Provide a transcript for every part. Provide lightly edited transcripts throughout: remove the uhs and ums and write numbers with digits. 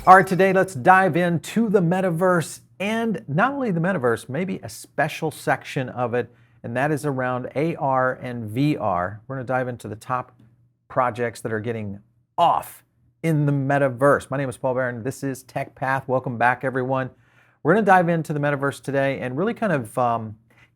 All right, today let's dive into the metaverse, and not only the metaverse, maybe a special section of it, and that is around AR and VR. We're going to dive into the top projects that are getting off in the metaverse. My name is Paul Barron. This is Tech Path. Welcome back, everyone. We're going to dive into the metaverse today and really kind of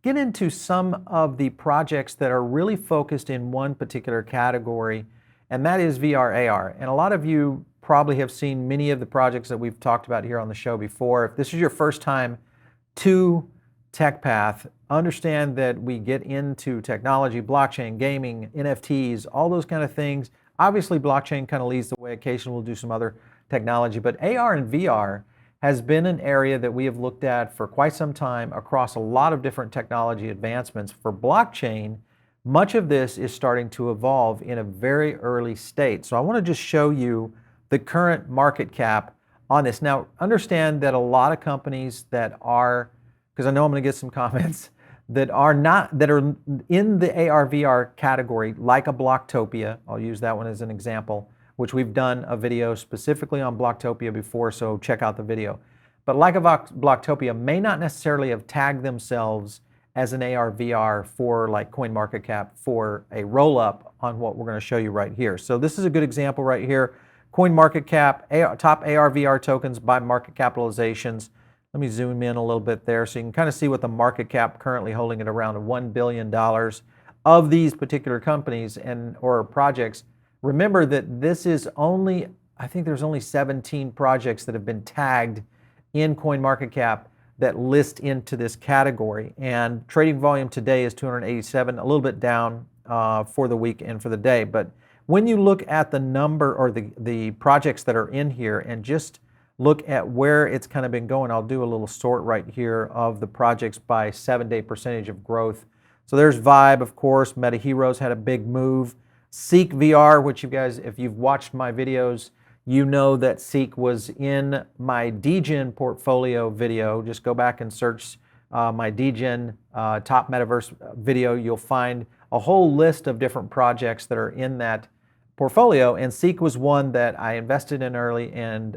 get into some of the projects that are really focused in one particular category, and that is VR AR. And a lot of you probably have seen many of the projects that we've talked about here on the show before. If this is your first time to Tech Path, understand that we get into technology, blockchain, gaming, NFTs, all those kind of things. Obviously, blockchain kind of leads the way. Occasionally we'll do some other technology, but AR and VR has been an area that we have looked at for quite some time across a lot of different technology advancements. For blockchain, much of this is starting to evolve in a very early state. So I want to just show you the current market cap on this. Now, understand that a lot of companies that are, because I know I'm going to get some comments, that are in the AR VR category, like a Blocktopia. I'll use that one as an example, which we've done a video specifically on Blocktopia before, so check out the video. But like a Blocktopia may not necessarily have tagged themselves as an AR VR for like CoinMarketCap for a roll-up on what we're going to show you right here. So this is a good example right here. CoinMarketCap, top AR VR tokens by market capitalizations. Let me zoom in a little bit there so you can kind of see what the market cap currently holding at around $1 billion of these particular companies or projects. Remember that this is only, I think there's only 17 projects that have been tagged in CoinMarketCap that list into this category. And trading volume today is 287, a little bit down for the week and for the day. But when you look at the number or the projects that are in here and just look at where it's kind of been going, I'll do a little sort right here of the projects by 7-day percentage of growth. So there's Vibe, of course. MetaHero's had a big move. Ceek VR, which you guys, if you've watched my videos, you know that Ceek was in my DGen portfolio video. Just go back and search my DGen top metaverse video. You'll find a whole list of different projects that are in that portfolio, and Ceek was one that I invested in early and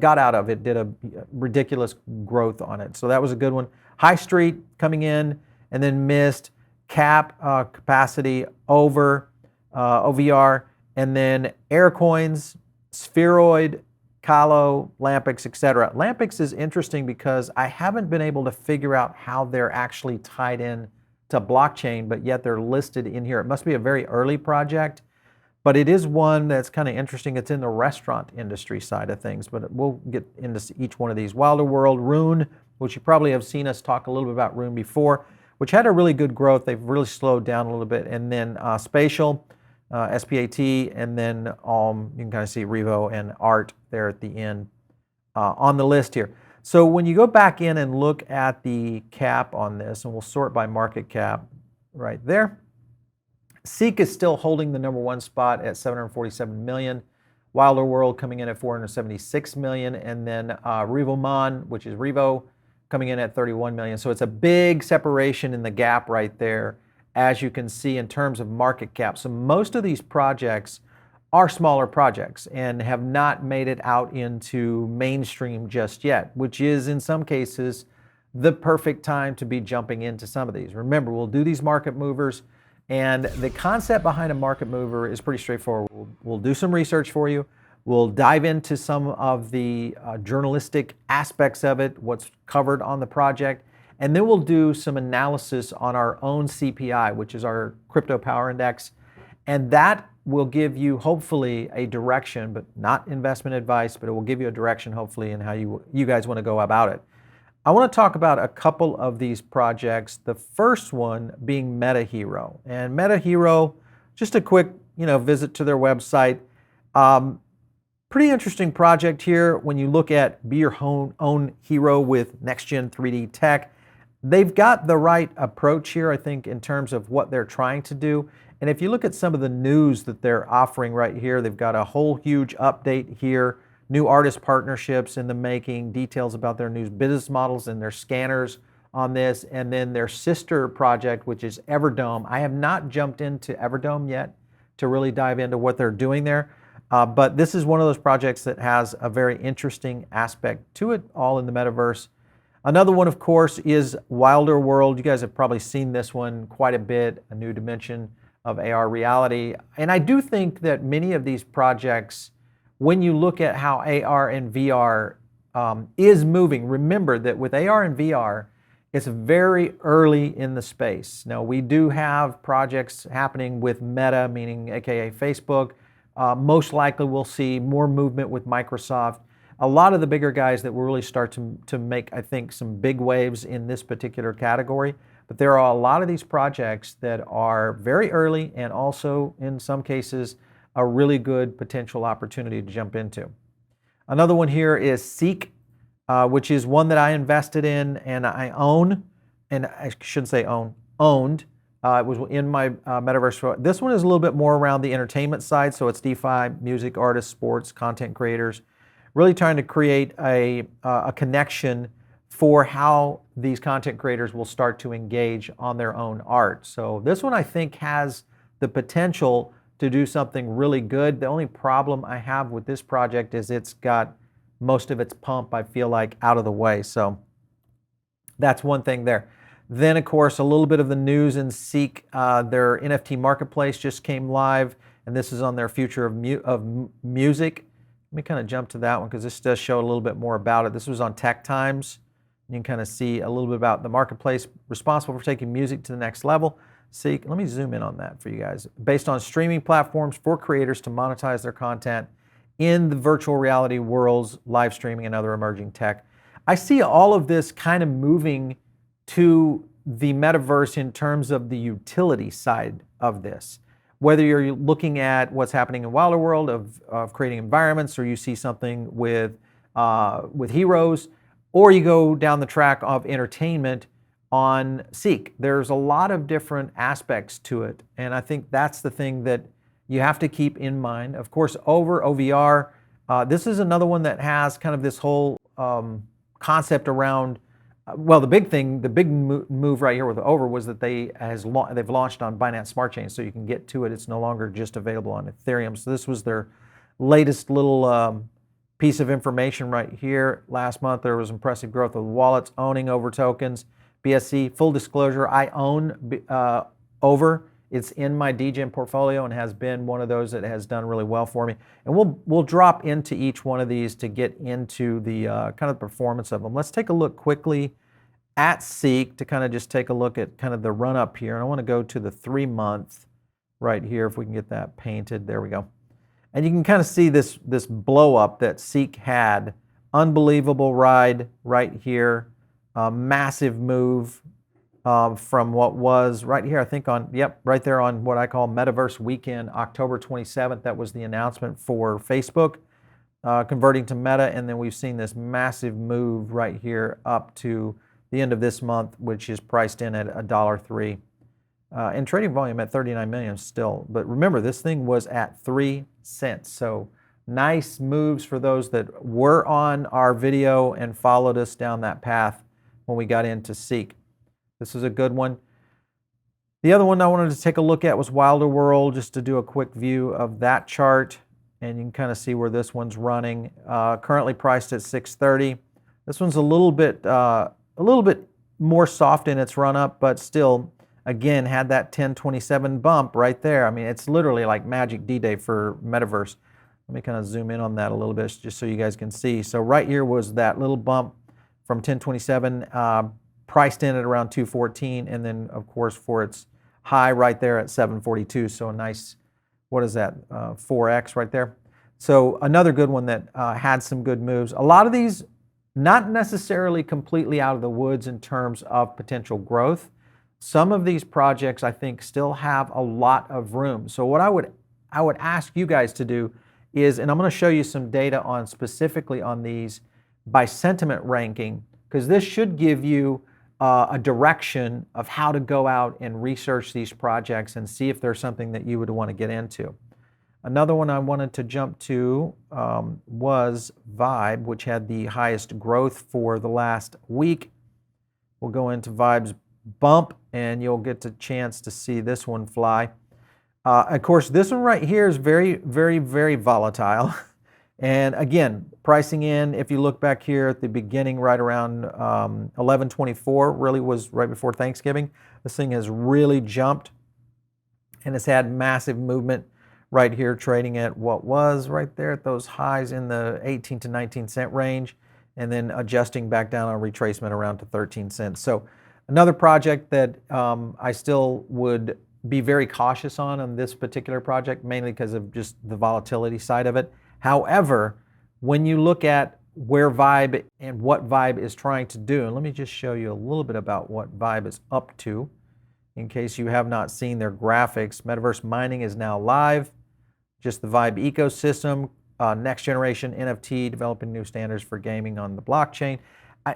got out of. It did a ridiculous growth on it, so that was a good one. High Street coming in and then missed. Cap capacity over OVR, and then Aircoins, Spheroid, Calo, Lampix, etc. Lampix is interesting because I haven't been able to figure out how they're actually tied in to blockchain, but yet they're listed in here. It must be a very early project, but it is one that's kind of interesting. It's in the restaurant industry side of things, but we'll get into each one of these. Wilder World, Rune, which you probably have seen us talk a little bit about Rune before, which had a really good growth. They've really slowed down a little bit. And then Spatial, SPAT, and then you can kind of see Revo and Art there at the end on the list here. So when you go back in and look at the cap on this, and we'll sort by market cap right there, Ceek is still holding the number one spot at 747 million. Wilder World coming in at 476 million, and then RevoMon, which is Revo, coming in at 31 million. So it's a big separation in the gap right there, as you can see in terms of market cap. So most of these projects are smaller projects and have not made it out into mainstream just yet, which is in some cases the perfect time to be jumping into some of these. Remember, we'll do these market movers, and the concept behind a market mover is pretty straightforward. We'll do some research for you. We'll dive into some of the journalistic aspects of it, what's covered on the project, and then we'll do some analysis on our own CPI, which is our crypto power index, and that will give you hopefully a direction, but not investment advice, but it will give you a direction hopefully in how you guys want to go about it. I want to talk about a couple of these projects. The first one being MetaHero. And MetaHero, just a quick visit to their website. Pretty interesting project here when you look at be your own hero with next-gen 3D tech. They've got the right approach here, I think, in terms of what they're trying to do. And if you look at some of the news that they're offering right here, they've got a whole huge update here. New artist partnerships in the making, details about their new business models and their scanners on this, and then their sister project, which is Everdome. I have not jumped into Everdome yet to really dive into what they're doing there. But this is one of those projects that has a very interesting aspect to it, all in the metaverse. Another one, of course, is Wilder World. You guys have probably seen this one quite a bit, a new dimension of AR reality. And I do think that many of these projects, when you look at how AR and VR is moving, remember that with AR and VR, it's very early in the space. Now, we do have projects happening with Meta, meaning AKA Facebook. Most likely we'll see more movement with Microsoft. A lot of the bigger guys that will really start to make, I think, some big waves in this particular category. But there are a lot of these projects that are very early and also, in some cases, a really good potential opportunity to jump into. Another one here is Ceek, which is one that I invested in and I own, and I shouldn't say owned. It was in my metaverse. This one is a little bit more around the entertainment side, so it's DeFi, music, artists, sports, content creators. Really trying to create a connection for how these content creators will start to engage on their own art. So this one I think has the potential to do something really good. The only problem I have with this project is it's got most of its pump, I feel like, out of the way. So that's one thing there. Then, of course, a little bit of the news in Ceek. Their NFT marketplace just came live, and this is on their future of music. Let me kind of jump to that one because this does show a little bit more about it. This was on Tech Times. You can kind of see a little bit about the marketplace responsible for taking music to the next level. Ceek, let me zoom in on that for you guys. Based on streaming platforms for creators to monetize their content in the virtual reality worlds, live streaming, and other emerging tech. I see all of this kind of moving to the metaverse in terms of the utility side of this. Whether you're looking at what's happening in Wilder World of creating environments, or you see something with heroes, or you go down the track of entertainment on Ceek. There's a lot of different aspects to it, and I think that's the thing that you have to keep in mind. Of course, OVR, this is another one that has kind of this whole concept around. Well, the big move right here with Over was that they've launched on Binance Smart Chain, so you can get to it. It's no longer just available on Ethereum. So this was their latest little piece of information right here. Last month there was impressive growth of wallets owning Over tokens. BSC, full disclosure, I own Over. It's in my DGen portfolio and has been one of those that has done really well for me. And we'll drop into each one of these to get into the kind of performance of them. Let's take a look quickly at Ceek to kind of just take a look at kind of the run up here. And I want to go to the 3-month right here if we can get that painted. There we go. And you can kind of see this blow up that Ceek had. Unbelievable ride right here. Massive move. From what was right here, I think right there on what I call Metaverse Weekend, October 27th. That was the announcement for Facebook converting to Meta, and then we've seen this massive move right here up to the end of this month, which is priced in at $1.03. And trading volume at 39 million still. But remember, this thing was at 3 cents. So nice moves for those that were on our video and followed us down that path when we got into Ceek. This is a good one. The other one I wanted to take a look at was Wilder World, just to do a quick view of that chart. And you can kind of see where this one's running. Currently priced at 630. This one's a little bit more soft in its run up, but still, again, had that 1027 bump right there. I mean, it's literally like Magic D-Day for Metaverse. Let me kind of zoom in on that a little bit just so you guys can see. So right here was that little bump from 1027. Priced in at around 214, and then of course for its high right there at 742. So a nice, what is that, 4x right there. So another good one that had some good moves. A lot of these not necessarily completely out of the woods in terms of potential growth. Some of these projects I think still have a lot of room. So what I would ask you guys to do is, and I'm going to show you some data on specifically on these by sentiment ranking, because this should give you a direction of how to go out and research these projects and see if there's something that you would want to get into. Another one I wanted to jump to was Vibe, which had the highest growth for the last week. We'll go into Vibe's bump, and you'll get a chance to see this one fly. Of course, this one right here is very, very, very volatile. And again, pricing in, if you look back here at the beginning, right around 1124, really was right before Thanksgiving. This thing has really jumped and it's had massive movement right here, trading at what was right there at those highs in the 18 to 19 cent range, and then adjusting back down on retracement around to 13 cents. So another project that I still would be very cautious on this particular project, mainly because of just the volatility side of it. However, when you look at where Vibe and what Vibe is trying to do, and let me just show you a little bit about what Vibe is up to, in case you have not seen their graphics. Metaverse mining is now live, just the Vibe ecosystem, next generation NFT, developing new standards for gaming on the blockchain.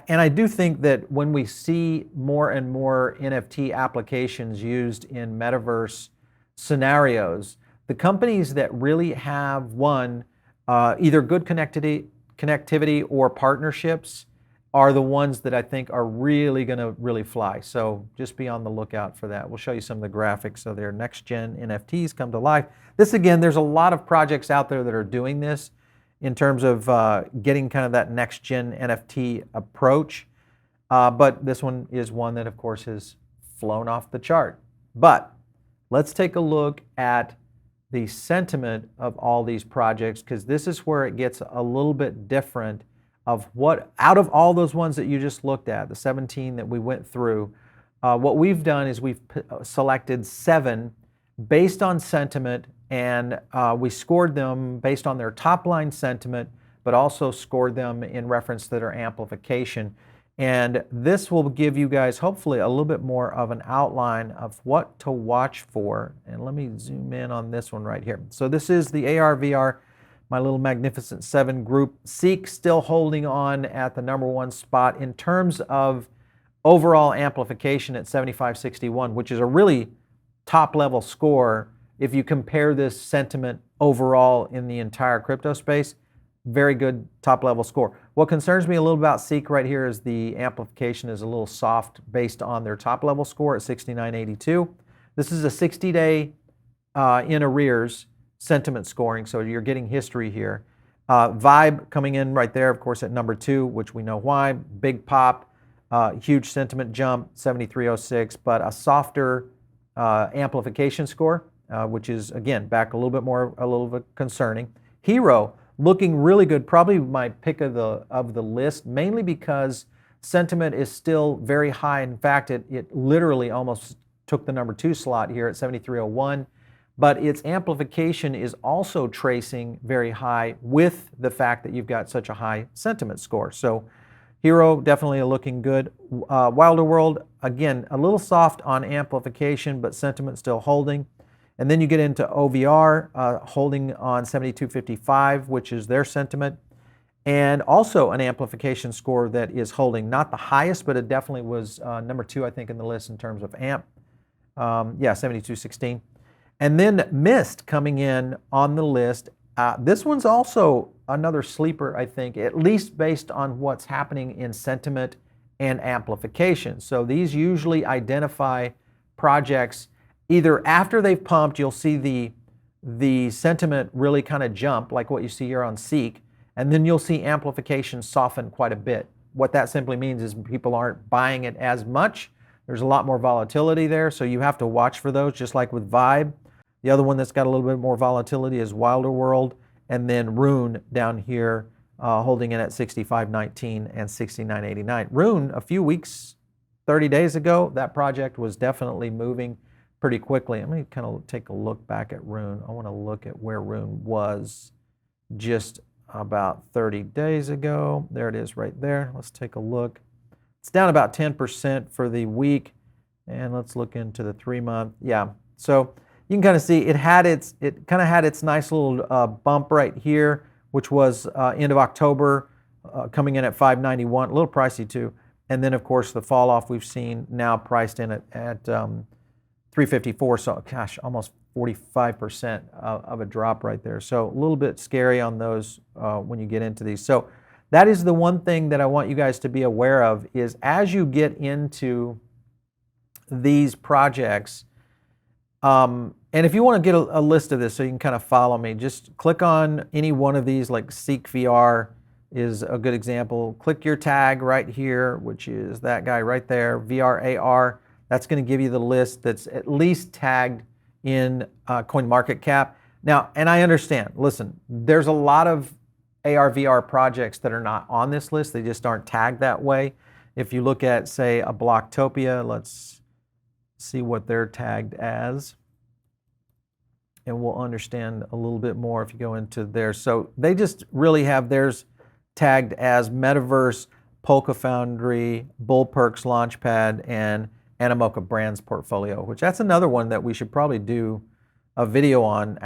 And I do think that when we see more and more NFT applications used in Metaverse scenarios, the companies that really have either good connectivity or partnerships are the ones that I think are really going to really fly. So just be on the lookout for that. We'll show you some of the graphics. So their next gen NFTs come to life. This again, there's a lot of projects out there that are doing this in terms of getting kind of that next gen NFT approach. But this one is one that of course has flown off the chart. But let's take a look at the sentiment of all these projects, because this is where it gets a little bit different of what, out of all those ones that you just looked at, the 17 that we went through, what we've done is we've selected 7 based on sentiment, and we scored them based on their top line sentiment, but also scored them in reference to their amplification. And this will give you guys hopefully a little bit more of an outline of what to watch for. And let me zoom in on this one right here. So this is the AR VR, my little Magnificent 7 group. Ceek still holding on at the #1 spot in terms of overall amplification at 7561, which is a really top level score if you compare this sentiment overall in the entire crypto space. Very good top level score. What concerns me a little about Ceek right here is the amplification is a little soft based on their top level score at 6982. This is a 60-day in arrears sentiment scoring, so you're getting history here. Vibe coming in right there, of course, at #2, which we know why. Big pop, huge sentiment jump, 7306, but a softer amplification score, which is, again, back a little bit concerning. Hero looking really good, probably my pick of the list, mainly because sentiment is still very high. In fact, it literally almost took the #2 slot here at 7301, but its amplification is also tracing very high with the fact that you've got such a high sentiment score. So Hero definitely looking good. Wilder World, again, a little soft on amplification, but sentiment still holding. And then you get into OVR, holding on 7255, which is their sentiment. And also an amplification score that is holding, not the highest, but it definitely was #2, I think, in the list in terms of amp. 7216. And then Mist coming in on the list. This one's also another sleeper, I think, at least based on what's happening in sentiment and amplification. So these usually identify projects either after they've pumped, you'll see the sentiment really kind of jump, like what you see here on Ceek, and then you'll see amplification soften quite a bit. What that simply means is people aren't buying it as much. There's a lot more volatility there, so you have to watch for those, just like with Vibe. The other one that's got a little bit more volatility is Wilder World, and then Rune down here holding in at 6519 and 6989. Rune, a few weeks, 30 days ago, that project was definitely moving pretty quickly. Let me kind of take a look back at Rune. I want to look at where Rune was just about 30 days ago. There it is right there. Let's take a look. It's down about 10% for the week. And let's look into the 3-month. Yeah, so you can kind of see it kind of had its nice little bump right here, which was end of October, coming in at 591, a little pricey too. And then of course the fall off we've seen now priced in at 354, so gosh, almost 45% of a drop right there. So a little bit scary on those when you get into these. So that is the one thing that I want you guys to be aware of, is as you get into these projects, And if you want to get a list of this so you can kind of follow me, just click on any one of these, like Ceek VR is a good example. Click your tag right here, which is that guy right there, VR AR. That's going to give you the list that's at least tagged in Coin Marketcap. Now, and I understand, listen, there's a lot of AR VR projects that are not on this list. They just aren't tagged that way. If you look at, say, a Blocktopia, let's see what they're tagged as, and we'll understand a little bit more if you go into there. So they just really have theirs tagged as Metaverse, Polka Foundry, Bull Perks Launchpad, and Animoca Brands Portfolio, which that's another one that we should probably do a video on.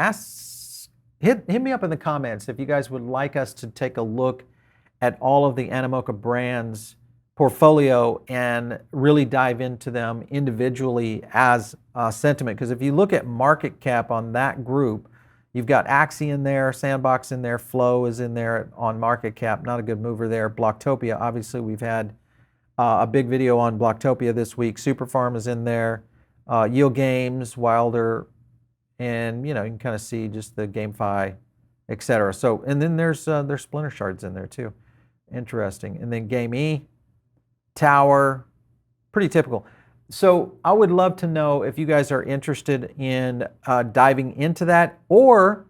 Hit me up in the comments if you guys would like us to take a look at all of the Animoca Brands portfolio and really dive into them individually as sentiment. Because if you look at market cap on that group, you've got Axie in there, Sandbox in there, Flow is in there on market cap, not a good mover there. Blocktopia, obviously we've had a big video on Blocktopia this week. Superfarm is in there, Yield Games, Wilder, and you can kind of see just the GameFi, etc. So, and then there's Splinter Shards in there too. Interesting. And then Game E, Tower, pretty typical. So I would love to know if you guys are interested in diving into that, or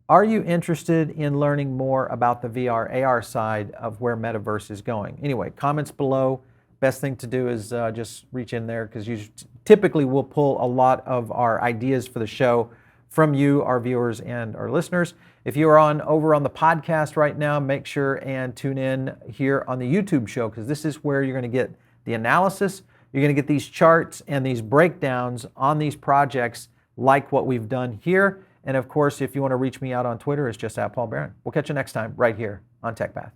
are you interested in learning more about the VR AR side of where Metaverse is going? Anyway, comments below. Best thing to do is just reach in there, because you typically will pull a lot of our ideas for the show from you, our viewers and our listeners. If you are over on the podcast right now, make sure and tune in here on the YouTube show, because this is where you're going to get the analysis. You're going to get these charts and these breakdowns on these projects like what we've done here. And of course, if you want to reach me out on Twitter, it's just @PaulBaron. We'll catch you next time right here on TechPath.